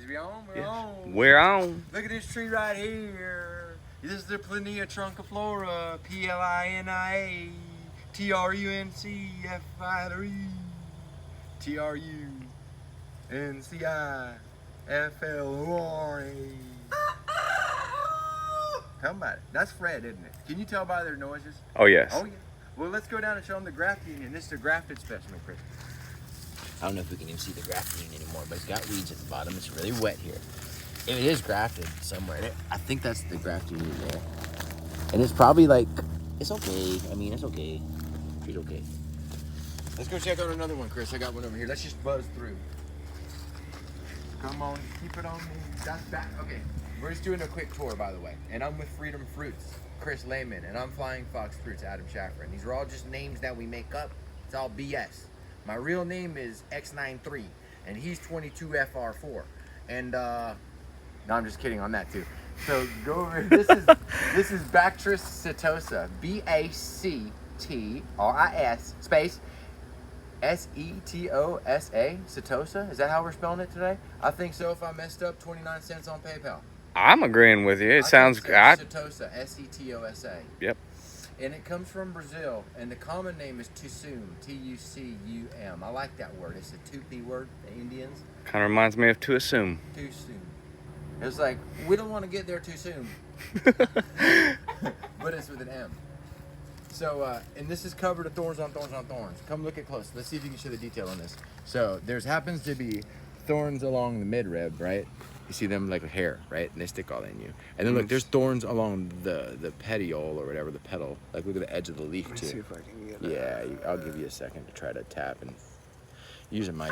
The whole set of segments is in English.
we on? We're Yes. on. We're on. Look at this tree right here. This is the Plinia trunciflora. Plinia. Trunciflora. Trunciflora. Tell them about it. That's Fred, isn't it? Can you tell by their noises? Oh, yes. Oh, yeah. Well, let's go down and show them the graft union. This is a grafted specimen, Chris. I don't know if we can even see the graft union anymore, but it's got weeds at the bottom. It's really wet here. It is grafted somewhere. I think that's the graft union there. And it's probably like, it's okay. I mean, it's okay. She's okay. Let's go check out another one, Chris. I got one over here. Let's just buzz through. Come on, keep it on me. That's back. Okay, we're just doing a quick tour, by the way. And I'm with Freedom Fruits, Chris Lehman, and I'm Flying Fox Fruits, Adam Schaffer. And these are all just names that we make up. It's all BS. My real name is X93, and he's 22FR4. And no, I'm just kidding on that too. So go over. This is Bactris setosa, BACTRIS space SETOSA, setosa. Is that how we're spelling it today? I think so. If I messed up, 29 cents on PayPal. I'm agreeing with you. It sounds good. Setosa, SETOSA. Yep. And it comes from Brazil, and the common name is Tusum, Tucum. I like that word. It's a Tupi word, the Indians. Kind of reminds me of to assume. Tusum. It's like, we don't want to get there too soon. But it's with an M. So, and this is covered with thorns on thorns on thorns. Come look at close. Let's see if you can show the detail on this. So, there's happens to be thorns along the midrib, right? You see them like hair, right? And they stick all in you. And then look, there's thorns along the petiole or whatever, the petal. Like look at the edge of the leaf too. See if I can get I'll give you a second to try to tap and using my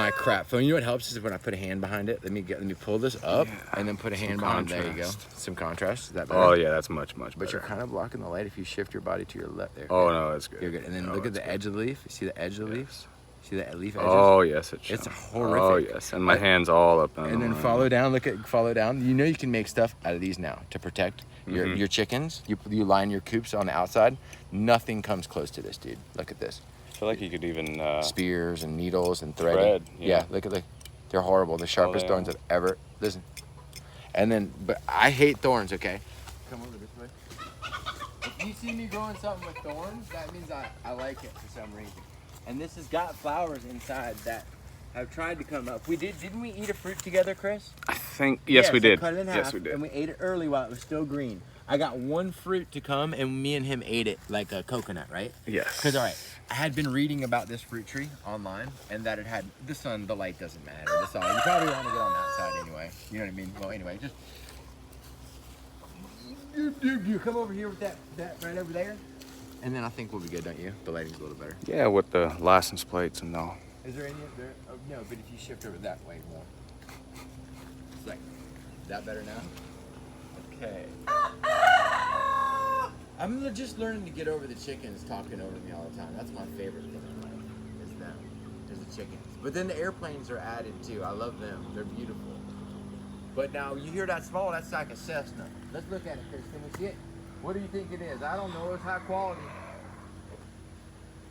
crap phone. You know what helps is when I put a hand behind it. Let me pull this up and then put a hand behind. There you go. Some contrast. Is that better? Oh yeah, that's much better. But you're kind of blocking the light if you shift your body to your left there. Oh no, that's good. You're good. And then look at the edge of the leaf. You see the edge of the leaf? See that leaf edges? Oh yes, it's horrific. Oh yes, and my hand's all up on. And then follow down. Follow down. You know you can make stuff out of these now to protect your chickens. You line your coops on the outside. Nothing comes close to this, dude. Look at this. I feel like you could even spears and needles and thread. Yeah, look at they're horrible. The sharpest thorns I've ever. Listen. And then, but I hate thorns. Okay. Come over this way. If you see me growing something with thorns, that means I like it for some reason. And this has got flowers inside that have tried to come up. Didn't we eat a fruit together, Chris? I think, yes, we did. Cut it in half, yes, we did. And we ate it early while it was still green. I got one fruit to come, and me and him ate it like a coconut, right? Yes. Because, all right, I had been reading about this fruit tree online, and that it had the sun, the light doesn't matter. The sun, you probably want to get on that side anyway. You know what I mean? Well, anyway, just you come over here with that right over there. And then I think we'll be good, don't you? The lighting's a little better. Yeah, with the license plates and all. Is there any there? Oh, no, but if you shift over that way more. It's like, is that better now? Okay. I'm just learning to get over the chickens talking over me all the time. That's my favorite thing in life, is them, is the chickens. But then the airplanes are added too. I love them. They're beautiful. But now you hear that small, that's like a Cessna. Let's look at it, Chris. Can we see it? What do you think it is? I don't know. It's high quality.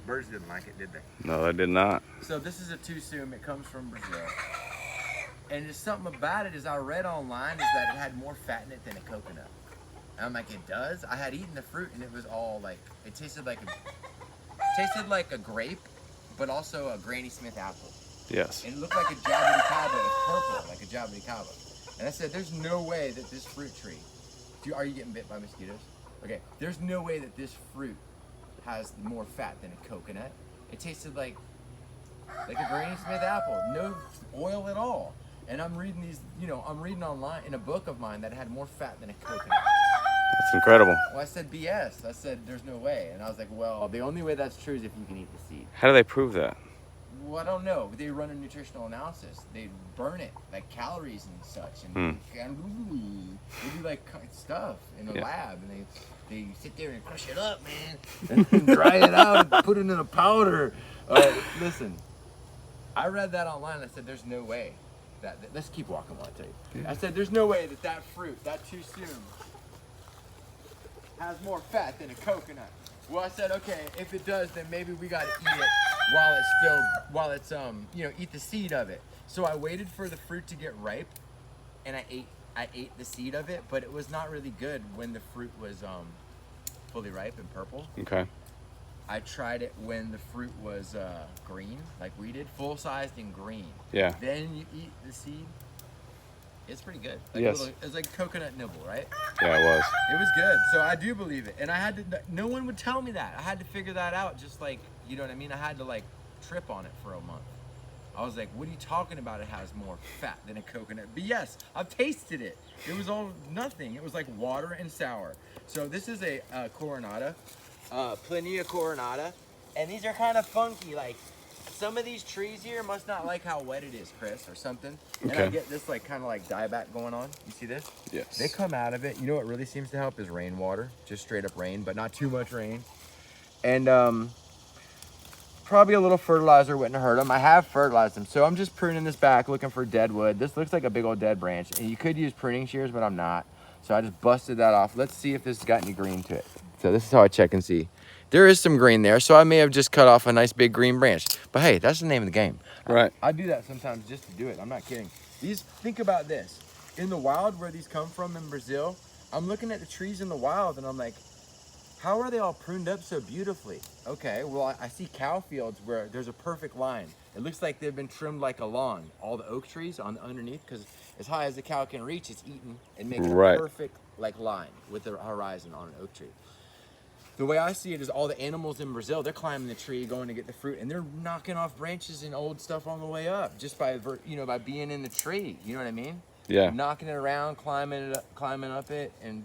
Birds didn't like it, did they? No, they did not. So this is a Tusum. It comes from Brazil. And there's something about it, as I read online, is that it had more fat in it than a coconut. And I'm like, it does? I had eaten the fruit and it was all like, it tasted like a grape, but also a Granny Smith apple. Yes. And it looked like a jabuticaba. It was purple, like a jabuticaba. And I said, there's no way that this fruit tree, are you getting bit by mosquitoes? Okay, there's no way that this fruit has more fat than a coconut. It tasted like a Granny Smith apple, no oil at all. And I'm reading these, I'm reading online in a book of mine that had more fat than a coconut. That's incredible. Well, I said BS. I said there's no way. And I was like, well, the only way that's true is if you can eat the seed. How do they prove that? Well, I don't know. They run a nutritional analysis. They burn it, like calories and such. And they do like stuff in a lab. And they sit there and crush it up, man. And dry it out and put it in a powder. Listen, I read that online. I said, there's no way. Let's keep walking while I tell you. Yeah. I said, there's no way that fruit, that Tusum, has more fat than a coconut. Well, I said, okay, if it does, then maybe we got to eat it while it's eat the seed of it. So I waited for the fruit to get ripe, and I ate the seed of it, but it was not really good when the fruit was fully ripe and purple. Okay. I tried it when the fruit was green, like we did, full-sized and green. Yeah. Then you eat the seed. It's pretty good. Like Yes. It's like coconut nibble, right? Yeah, it was. It was good. So I do believe it. And I had to, no one would tell me that. I had to figure that out, just like, you know what I mean? I had to like trip on it for a month. I was like, what are you talking about? It has more fat than a coconut. But yes, I've tasted it. It was all nothing. It was like water and sour. So this is a Coronata, Plinia Coronata. And these are kind of funky. Like some of these trees here must not like how wet it is, Chris, or something. And Okay. I get this like kind of like dieback going on. You see this? Yes. They come out of it. You know what really seems to help is rainwater. Just straight up rain, but not too much rain. And probably a little fertilizer wouldn't hurt them. I have fertilized them. So I'm just pruning this back, looking for dead wood. This looks like a big old dead branch. And you could use pruning shears, but I'm not. So I just busted that off. Let's see if this has got any green to it. So this is how I check and see. There is some green there, so I may have just cut off a nice big green branch. But hey, that's the name of the game. Right. I do that sometimes just to do it. I'm not kidding. Think about this. In the wild where these come from in Brazil, I'm looking at the trees in the wild and I'm like, how are they all pruned up so beautifully? Okay, well, I see cow fields where there's a perfect line. It looks like they've been trimmed like a lawn. All the oak trees on underneath, because as high as the cow can reach, it's eaten and makes Right. a perfect like line with the horizon on an oak tree. The way I see it is all the animals in Brazil, they're climbing the tree going to get the fruit, and they're knocking off branches and old stuff on the way up just by by being in the tree. You know what I mean? Yeah. Knocking it around, climbing up it, and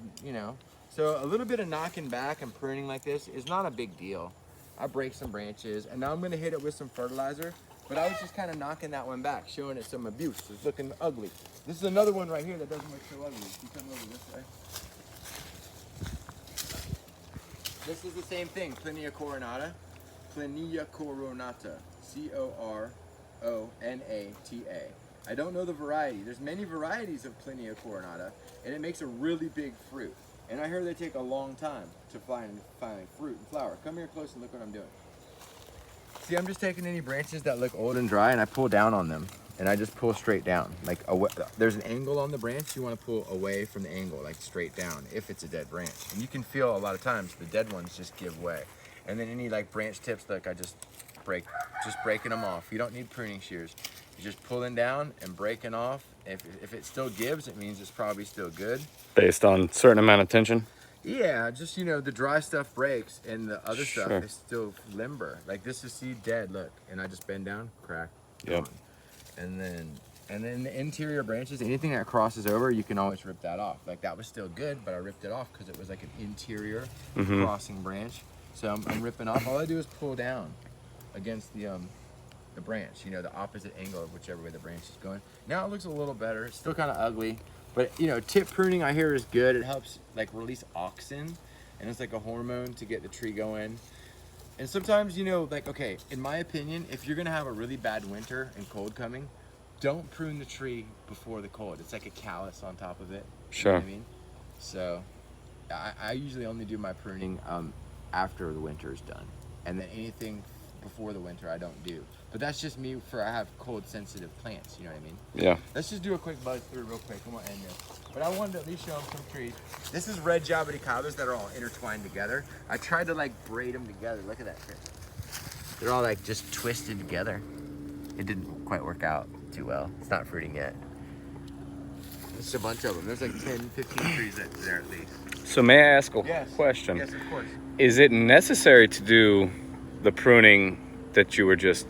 So a little bit of knocking back and pruning like this is not a big deal. I break some branches, and now I'm gonna hit it with some fertilizer. But I was just kind of knocking that one back, showing it some abuse. It's looking ugly. This is another one right here that doesn't look so ugly. You come over this way. This is the same thing, Plinia Coronata. Plinia Coronata, C-O-R-O-N-A-T-A. I don't know the variety. There's many varieties of Plinia Coronata, and it makes a really big fruit. And I hear they take a long time to find fruit and flower. Come here close and look what I'm doing. See, I'm just taking any branches that look old and dry, and I pull down on them. And I just pull straight down. Like, there's an angle on the branch, you want to pull away from the angle, like straight down, if it's a dead branch. And you can feel a lot of times the dead ones just give way. And then any like branch tips, look, I just breaking them off. You don't need pruning shears. You're just pulling down and breaking off. If it still gives, it means it's probably still good. Based on certain amount of tension. Yeah, just the dry stuff breaks and the other Sure. stuff is still limber. Like this is seed dead, look. And I just bend down, crack, Yep. gone. And then the interior branches, anything that crosses over, you can always rip that off. Like that was still good, but I ripped it off because it was like an interior crossing branch. So I'm ripping off. All I do is pull down against the branch, the opposite angle of whichever way the branch is going. Now it looks a little better. It's still kind of ugly, but tip pruning I hear is good. It helps like release auxin, and it's like a hormone to get the tree going. And sometimes, like, okay, in my opinion, if you're gonna have a really bad winter and cold coming, don't prune the tree before the cold. It's like a callus on top of it. Sure. You know what I mean? So I usually only do my pruning after the winter is done. And then anything before the winter I don't do. But that's just me I have cold sensitive plants, you know what I mean? Yeah. Let's just do a quick buzz through real quick. I'm gonna end this. But I wanted to at least show them some trees. This is red jabuticabas that are all intertwined together. I tried to like braid them together. Look at that, Chris. They're all like just twisted together. It didn't quite work out too well. It's not fruiting yet. There's a bunch of them. There's like 10, 15 trees there at least. So may I ask a Yes. question? Yes, of course. Is it necessary to do the pruning that you were just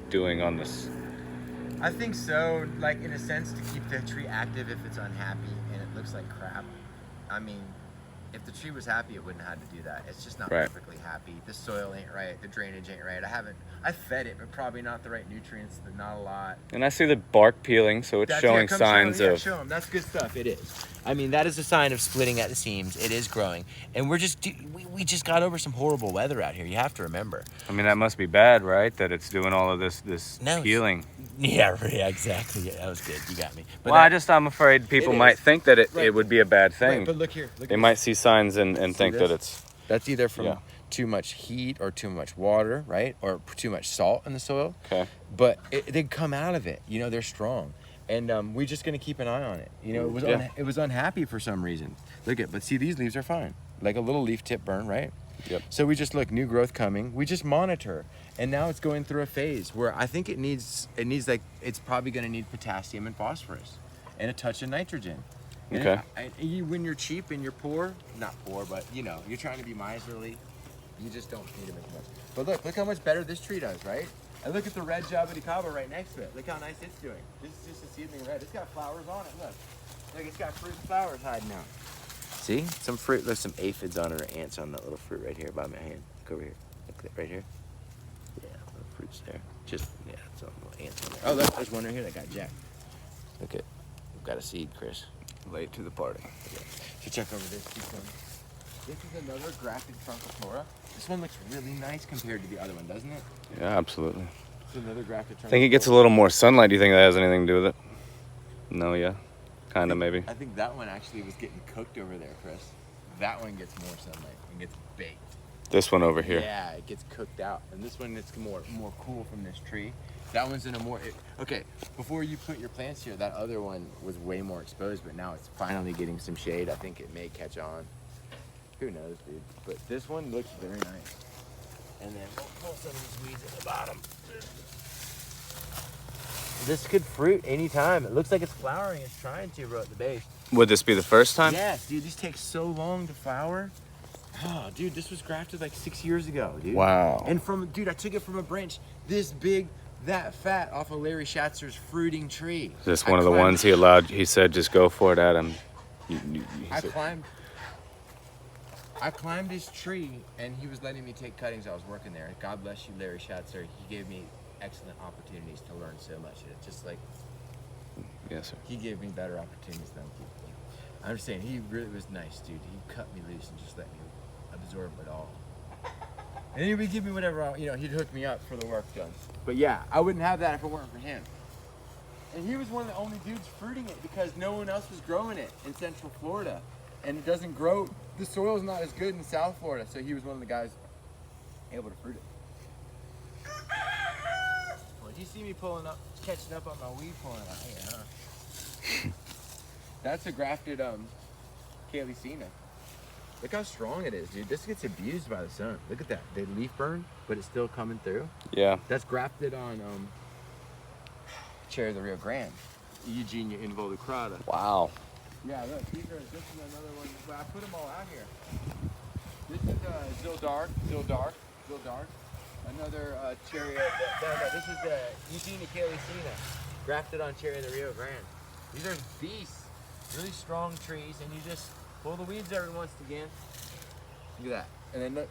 doing on this? I think so, like in a sense to keep the tree active if it's unhappy and it looks like crap. I mean, if the tree was happy, it wouldn't have had to do that. It's just not Right. perfectly happy. The soil ain't right, the drainage ain't right. I fed it, but probably not the right nutrients, not a lot. And I see the bark peeling, so it's showing come signs show, yeah, of... show 'em. That's good stuff, it is. I mean, that is a sign of splitting at the seams. It is growing. And we just got over some horrible weather out here. You have to remember. I mean, that must be bad, right? That it's doing all of this No, peeling. Yeah, exactly. Yeah, that was good. You got me. But Well, I'm afraid people It might is. think that Right. it would be a bad thing. Right, but look here. They might see signs and think this? that it's... That's either from Yeah. too much heat or too much water, right? Or too much salt in the soil. Okay. But they come out of it. You know, they're strong. And we're just going to keep an eye on it. You know, it was unhappy for some reason. But see, these leaves are fine. Like a little leaf tip burn, right? Yep. So we just look, new growth coming. We just monitor. And now it's going through a phase where I think it's probably going to need potassium and phosphorus and a touch of nitrogen. And Okay. When you're cheap and you're poor, not poor, but you know, you're trying to be miserly, you just don't feed them as much. But look how much better this tree does, right? And look at the red Jabuticaba right next to it. Look how nice it's doing. This is just a seedling red. It's got flowers on it, look. Look, it's got fruit and flowers hiding out. See? Some fruit, there's some aphids on it or ants on that little fruit right here by my hand. Look over here. Look at that right here. Yeah, little fruit's there. Some little ants on there. Oh, look, there's one right here that got jacked. Look at, we've got a seed, Chris. Late to the party. Okay. So check over this. This is another grafted Trunciflora. This one looks really nice compared to the other one, doesn't it? Yeah, absolutely. It's another grafted Trunciflora. I think it gets a little more sunlight. Do you think that has anything to do with it? No, yeah. Kind of, maybe. I think that one actually was getting cooked over there, Chris. That one gets more sunlight and gets baked. This one over here. Yeah, it gets cooked out. And this one, it's more cool from this tree. That one's in a more, okay, before you put your plants here, that other one was way more exposed, but now it's finally getting some shade. I think it may catch on. Who knows, dude? But this one looks very nice. And then we'll pull some of these weeds at the bottom. This could fruit anytime. It looks like it's flowering. It's trying to grow at the base. Would this be the first time? Yes, dude. These take so long to flower. Oh, dude, this was grafted like 6 years ago, dude. Wow. And dude, I took it from a branch this big, that fat, off of Larry Schatzer's fruiting tree. Is this one of the ones he said, just go for it, Adam? I climbed his tree, and he was letting me take cuttings. I was working there. God bless you, Larry Schatzer. He gave me excellent opportunities to learn so much. It's just like, yes, sir. he gave me better opportunities than people. I'm just saying, he really was nice, dude. He cut me loose and just let me absorb it all. And he would give me whatever, he'd hook me up for the work done. But yeah, I wouldn't have that if it weren't for him. And he was one of the only dudes fruiting it because no one else was growing it in Central Florida. And it doesn't grow, the soil's not as good in South Florida, so he was one of the guys able to fruit it. Well, you see me catching up on my weed pulling out here, huh? That's a grafted Calycina. Look how strong it is, dude. This gets abused by the sun. Look at that. They leaf burn, but it's still coming through. Yeah. That's grafted on Cherry of the Rio Grande, Eugenia involucrata. Wow. Yeah, look, this is another one. Well, I put them all out here. This is Zill Dark. Another cherry. This is the Eugenia Calycina, grafted on Cherry of the Rio Grande. These are beasts, really strong trees, and you just pull the weeds every once again. Look at that. And then look,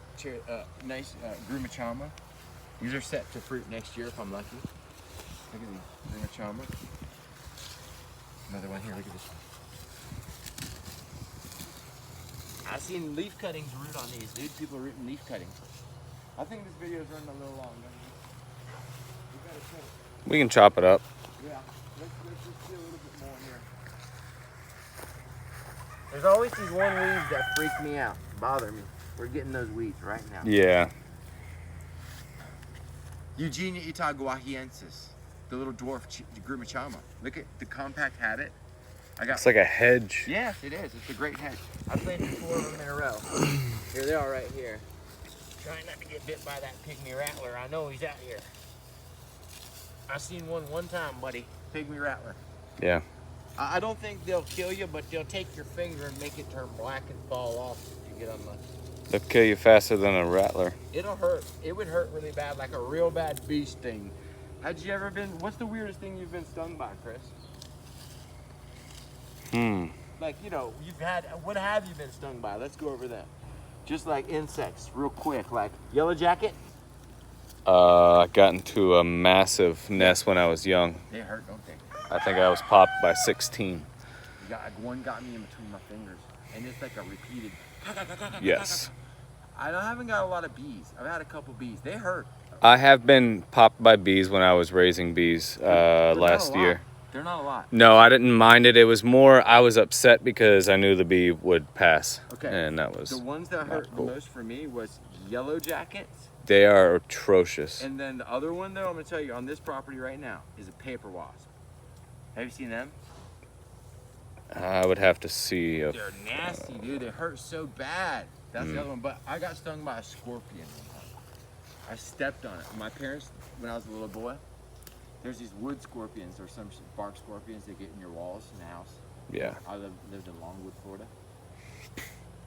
nice Grumachama. These are set to fruit next year if I'm lucky. Look at these, Grumachama. Another one here, look at this one. I've seen leaf cuttings root on these, dude. People are rooting leaf cuttings. I think this video is running a little long, don't you? We gotta cut it. We can chop it up. Yeah, let's just do a little bit more here. There's always these one weeds that freak me out, bother me. We're getting those weeds right now. Yeah. Eugenia itaguahiensis, the little dwarf Grumachama. Look at the compact habit. It's like a hedge. Yes, it is. It's a great hedge. I planted 4 of them in a row. Here they are right here. Trying not to get bit by that pygmy rattler. I know he's out here. I seen one time, buddy. Pygmy rattler. Yeah. I don't think they'll kill you, but they'll take your finger and make it turn black and fall off if you get unlucky. They'll kill you faster than a rattler. It'll hurt. It would hurt really bad, like a real bad bee sting. Had you ever been, what's the weirdest thing you've been stung by, Chris? Like, what have you been stung by? Let's go over that. Just like insects, real quick. Like yellow jacket? I got into a massive nest when I was young. They hurt, don't they? I think I was popped by 16. One got me in between my fingers. And it's like a repeated. Yes. I haven't got a lot of bees. I've had a couple bees. They hurt. I have been popped by bees when I was raising bees last year. They're not a lot. No, I didn't mind it. It was more I was upset because I knew the bee would pass. Okay. And that was the ones that hurt cool. the most for me was yellow jackets. They are atrocious. And then the other one, though, I'm going to tell you, on this property right now, is a paper wasp. Have you seen them? I would have to see. They're nasty, dude. They hurt so bad. That's the other one. But I got stung by a scorpion one time. I stepped on it. My parents, when I was a little boy, there's these wood scorpions or some bark scorpions that get in your walls in the house. Yeah. I lived in Longwood, Florida.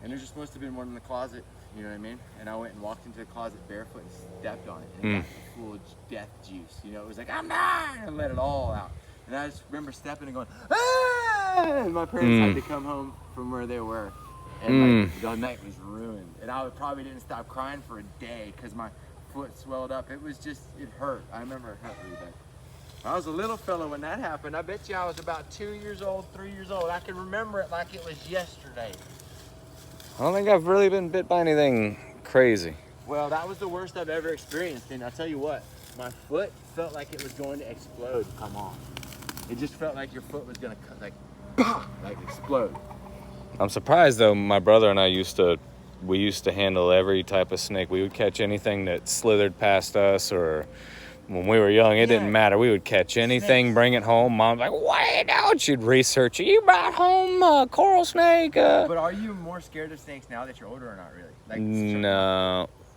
And there's just supposed to have been one in the closet, you know what I mean? And I went and walked into the closet barefoot and stepped on it. And it got full of death juice. You know, it was like, I'm not! And let it all out. And I just remember stepping and going, ah! And my parents had to come home from where they were. And like, the night was ruined. And I probably didn't stop crying for a day because my foot swelled up. It was just, it hurt. I remember it hurt really bad. I was a little fella when that happened. I bet you I was about 2 years old, 3 years old. I can remember it like it was yesterday. I don't think I've really been bit by anything crazy. Well, that was the worst I've ever experienced. And I'll tell you what, my foot felt like it was going to explode. Come on. It just felt like your foot was going to like explode. I'm surprised though. My brother and I used to handle every type of snake. We would catch anything that slithered past us, or when we were young, it didn't matter. We would catch anything, bring it home. Mom's like, "What are you doing?" She'd research it. You brought home a coral snake. But are you more scared of snakes now that you're older or not really? Like,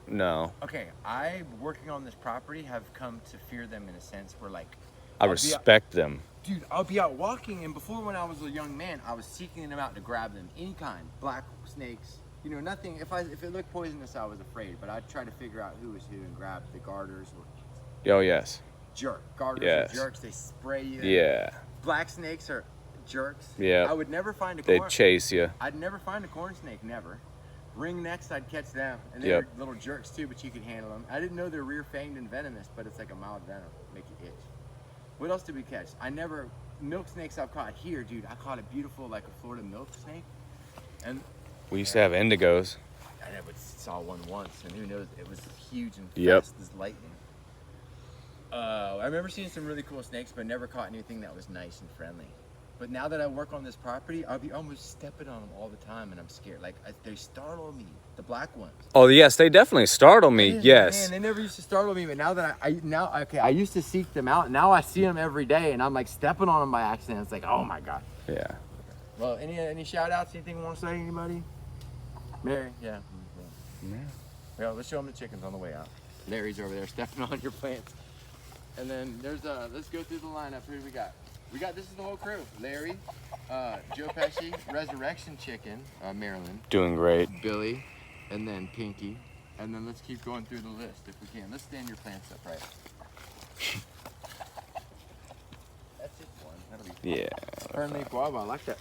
no. Okay, I, working on this property, have come to fear them in a sense where, like, I respect them. Dude, I'll be out walking, and before, when I was a young man, I was seeking them out to grab them, any kind, black snakes, you know, nothing. If it looked poisonous, I was afraid, but I'd try to figure out who was who and grab the garters or Oh yes. garters are jerks. They spray you. Yeah. Black snakes are jerks. Yeah. I would never find a They'd chase you. I'd never find a corn snake, never. Ringnecks, I'd catch them, and they were little jerks too, but you could handle them. I didn't know they're rear-fanged and venomous, but it's like a mild venom, make you itch. What else did we catch? Milk snakes I've caught here, dude. I caught a beautiful, like a Florida milk snake. And we used to have indigos. I never saw one once, and who knows, it was huge and fast as lightning. I remember seeing some really cool snakes, but never caught anything that was nice and friendly. But now that I work on this property, I'll be almost stepping on them all the time, and I'm scared. Like, they startle me, the black ones. Oh yes, they definitely startle me. Yes. Man, they never used to startle me, but now that I used to seek them out. Now I see them every day, and I'm like stepping on them by accident. It's like, oh my god. Yeah. Well, any shout outs? Anything you want to say? Anybody? Mary? Yeah. Well, let's show them the chickens on the way out. Larry's over there stepping on your plants. And then there's let's go through the lineup. Who do we got? This is the whole crew. Larry, Joe Pesci, Resurrection Chicken, Marilyn. Doing great. Billy, and then Pinky. And then let's keep going through the list if we can. Let's stand your plants up right. That's just one. That'll be fun. Yeah. Fernley guava, I like that.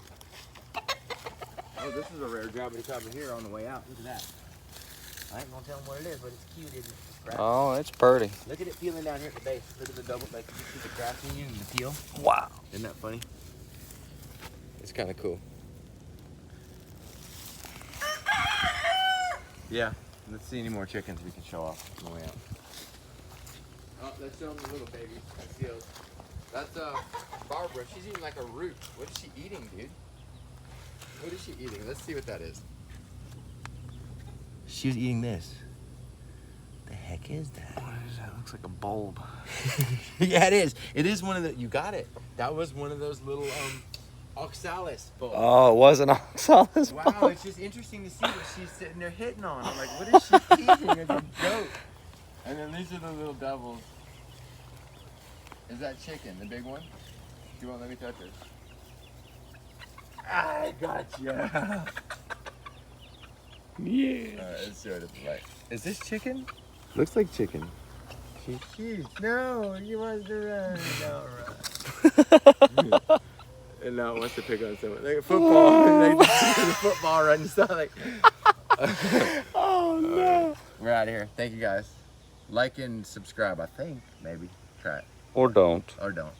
Oh, this is a rare jobbity cover here on the way out. Look at that. I ain't gonna tell them what it is, but it's cute, isn't it? Oh, it's pretty. Look at it peeling down here at the base. Look at the double, like, you see the grafting and the peel? Wow. Isn't that funny? It's kind of cool. Yeah. Let's see any more chickens we can show off on the way out. Oh, let's show them the little babies. Let's see those. That's Barbara. She's eating like a root. What is she eating, dude? What is she eating? Let's see what that is. She was eating this. The heck is that? What is that? Looks like a bulb. Yeah, it is. It is one of the. You got it. That was one of those little oxalis bulbs. Oh, it was an oxalis bulb. Wow, it's just interesting to see what she's sitting there hitting on. I'm like, what is she eating as a joke? And then these are the little devils. Is that chicken, the big one? You won't let me touch it. I gotcha. Yeah. Alright, let's see what it's like. Is this chicken? Looks like chicken. She's huge. No, you want to run. No, run. And now it wants to pick on someone. Like a football. Like the football running. So like. Oh no. We're out of here. Thank you guys. Like and subscribe, I think. Maybe. Try it. Or don't. Or don't.